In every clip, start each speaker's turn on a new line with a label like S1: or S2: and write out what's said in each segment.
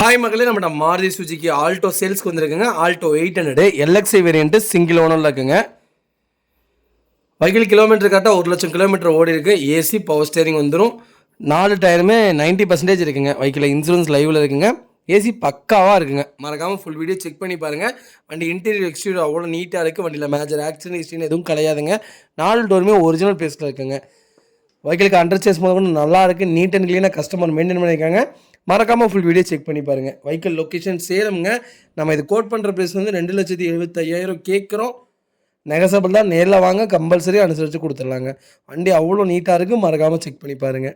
S1: Hi மக்களே, நம்ம Maruti Suzuki Alto சேல்ஸ்க்கு வந்திருக்குங்க. ஆல்டோ 800 எல்எக்ஸ்ஐ வேரியன்ட் சிங்கிள் ஓனரில் இருக்குங்க. வெஹிக்கிள் கிலோமீட்டர் கரெக்டாக 1,00,000 கிலோமீட்டர் ஓடி இருக்கு. ஏசி பவர் ஸ்டேரிங் வந்துடும். 4 டயருமே 90% இருக்குங்க. வெஹிக்கிள் இன்சூரன்ஸ் லைவில் இருக்குங்க. ஏசி பக்காவாக இருக்குங்க. மறக்காமல் ஃபுல் வீடியோ செக் பண்ணி பாருங்கள். வண்டி இன்டீரியர் எக்ஸ்டீரியர் அவ்வளோ நீட்டாக இருக்குது. வண்டியில் மேஜர் ஆக்சிடென்ட் ஹிஸ்ட்ரின்னு எதுவும் கிடையாதுங்க. 4 டோருமே ஒரிஜினல் பேஸில் இருக்குங்க. வெஹிக்கிளுக்கு அண்டர் சேஸ் முதல்ல நல்லா இருக்குது. நீட் அண்ட் க்ளீனாக கஸ்டமர் மெயின்டைன் பண்ணியிருக்காங்க. மறக்காமல் ஃபுல் வீடியோ செக் பண்ணி பாருங்கள். வெஹிக்கிள் லொக்கேஷன் சேலம்ங்க. நம்ம இது கோட் பண்ணுற ப்ரைஸ் வந்து 2,75,000 கேட்குறோம். நெகசபிள் தான். நேரில் வாங்க, கம்பல்சரி அனுசரித்து கொடுத்துடலாங்க. வண்டி அவ்வளோ நீட்டாக இருக்குது. மறக்காமல் செக் பண்ணி பாருங்கள்.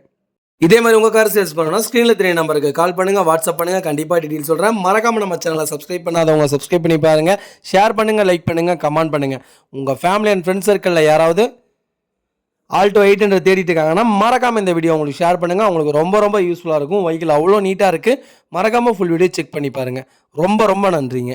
S1: இதே மாதிரி உங்கள் கார் சேல்ஸ் பண்ணணும்னா ஸ்க்ரீனில் தெரிய நம்பருக்கு கால் பண்ணுங்கள், வாட்ஸ்அப் பண்ணுங்கள். கண்டிப்பாக டீட்டெயில் சொல்கிறேன். மறக்காமல் நம்ம சேனலை சப்ஸ்கிரைப் பண்ணாதவங்க சப்ஸ்கிரைப் பண்ணி பாருங்கள். ஷேர் பண்ணுங்கள், லைக் பண்ணுங்கள், கமெண்ட் பண்ணுங்கள். உங்கள் ஃபேமிலி அண்ட் ஃப்ரெண்ட்ஸ் சர்க்கிளில் யாராவது ஆல்டோ 800 தேடிட்டு இருக்காங்கன்னா மறக்காமல் இந்த வீடியோ உங்களுக்கு ஷேர் பண்ணுங்கள். உங்களுக்கு ரொம்ப யூஸ்ஃபுல்லாக இருக்கும். வெஹிக்கிள் அவ்வளோ நீட்டாக இருக்குது. மறக்காமல் ஃபுல் வீடியோ செக் பண்ணி பாருங்கள். ரொம்ப நன்றிங்க.